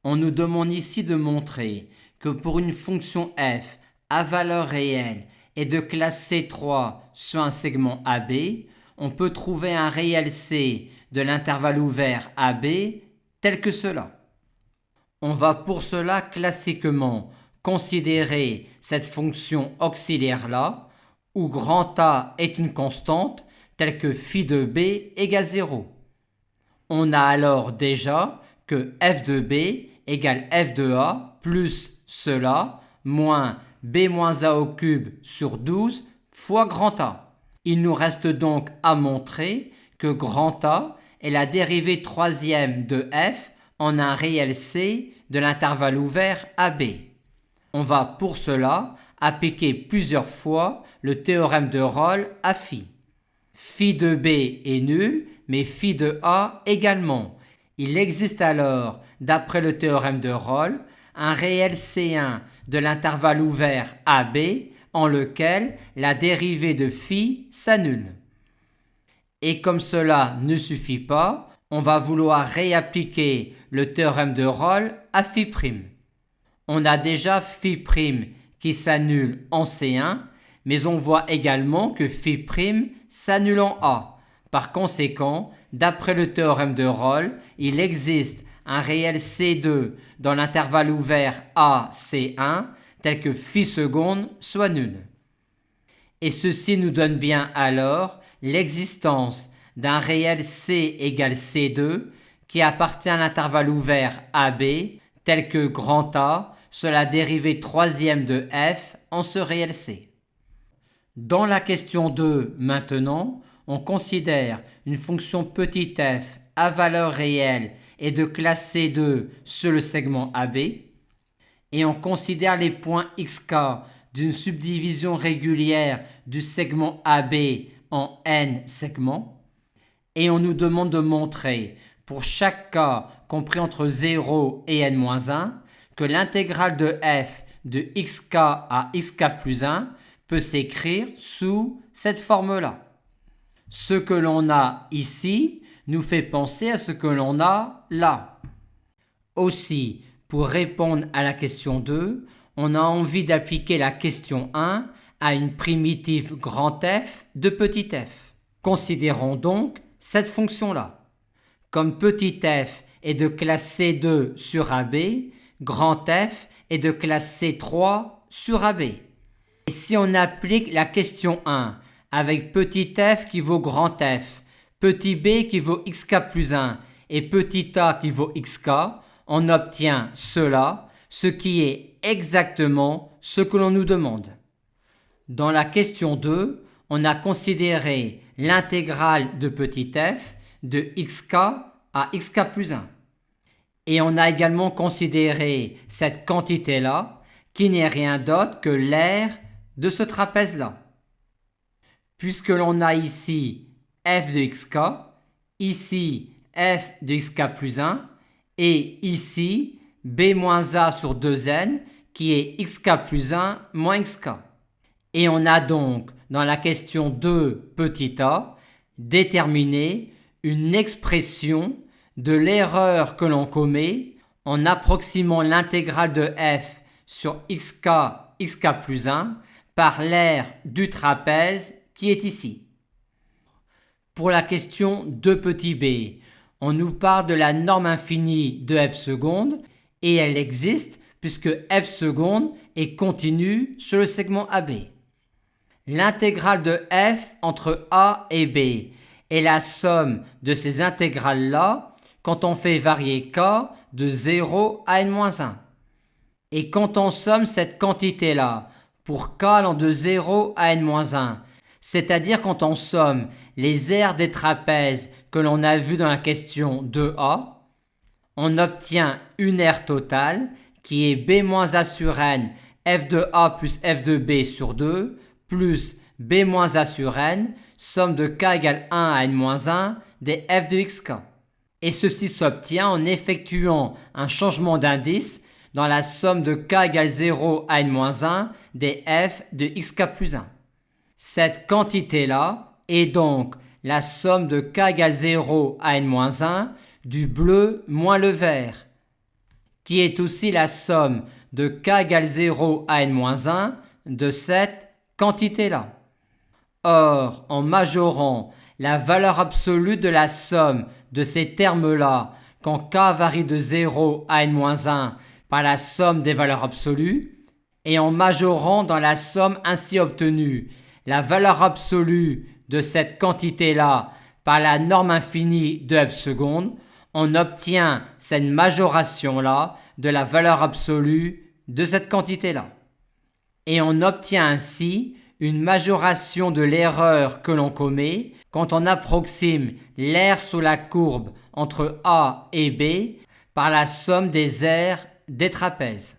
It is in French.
On nous demande ici de montrer que pour une fonction f à valeur réelle et de classe C3 sur un segment AB, on peut trouver un réel C de l'intervalle ouvert AB tel que cela. On va pour cela classiquement considérer cette fonction auxiliaire-là, où grand A est une constante, telle que phi de B égale 0. On a alors déjà que f de B égale f de A plus cela, moins B moins A au cube sur 12 fois grand A. Il nous reste donc à montrer que grand A est la dérivée troisième de f en un réel C de l'intervalle ouvert AB. On va pour cela appliquer plusieurs fois le théorème de Rolle à phi. Phi de B est nul, mais phi de A également. Il existe alors, d'après le théorème de Rolle, un réel C1 de l'intervalle ouvert AB en lequel la dérivée de phi s'annule. Et comme cela ne suffit pas, on va vouloir réappliquer le théorème de Rolle à phi'. On a déjà phi' qui s'annule en C1, mais on voit également que phi' s'annule en A. Par conséquent, d'après le théorème de Rolle, il existe un réel C2 dans l'intervalle ouvert AC1 tel que phi seconde soit nul. Et ceci nous donne bien alors l'existence d'un réel C égale C2 qui appartient à l'intervalle ouvert AB tel que grand A sur la dérivée troisième de f en ce réel C. Dans la question 2 maintenant, on considère une fonction petit f à valeur réelle et de classe C2 sur le segment AB et on considère les points xk d'une subdivision régulière du segment AB en n segments et on nous demande de montrer pour chaque cas compris entre 0 et n-1 que l'intégrale de f de xk à xk plus 1 peut s'écrire sous cette forme-là. Ce que l'on a ici nous fait penser à ce que l'on a là. Aussi, pour répondre à la question 2, on a envie d'appliquer la question 1 à une primitive grand F de petit f. Considérons donc cette fonction-là. Comme petit f est de classe C2 sur AB, grand F est de classe C3 sur AB. Et si on applique la question 1 avec petit f qui vaut grand F, petit b qui vaut xk plus 1 et petit a qui vaut xk, on obtient cela, ce qui est exactement ce que l'on nous demande. Dans la question 2, on a considéré l'intégrale de petit f de xk à xk plus 1. Et on a également considéré cette quantité-là qui n'est rien d'autre que l'aire de ce trapèze-là. Puisque l'on a ici f de xk, ici f de xk plus 1 et ici b moins a sur 2n qui est xk plus 1 moins xk. Et on a donc dans la question 2 petit a déterminé une expression de l'erreur que l'on commet en approximant l'intégrale de f sur xk plus 1 par l'aire du trapèze qui est ici. Pour la question 2 petit b, on nous parle de la norme infinie de f seconde et elle existe puisque f seconde est continue sur le segment AB. L'intégrale de f entre a et b est la somme de ces intégrales-là quand on fait varier k de 0 à n-1. Et quand on somme cette quantité-là pour k allant de 0 à n-1, c'est-à-dire quand on somme les aires des trapèzes que l'on a vues dans la question 2a, on obtient une aire totale qui est b-a sur n f de a plus f de b sur 2 plus b-a sur n, somme de k égale 1 à n-1 des f de xk. Et ceci s'obtient en effectuant un changement d'indice dans la somme de k égale 0 à n-1 des f de xk plus 1. Cette quantité-là est donc la somme de k égale 0 à n-1 du bleu moins le vert, qui est aussi la somme de k égale 0 à n-1 de cette quantité-là. Or, en majorant la valeur absolue de la somme de ces termes-là quand k varie de 0 à n-1 par la somme des valeurs absolues, et en majorant dans la somme ainsi obtenue la valeur absolue de cette quantité-là par la norme infinie de f seconde, on obtient cette majoration-là de la valeur absolue de cette quantité-là. Et on obtient ainsi une majoration de l'erreur que l'on commet quand on approxime l'aire sous la courbe entre A et B par la somme des aires des trapèzes.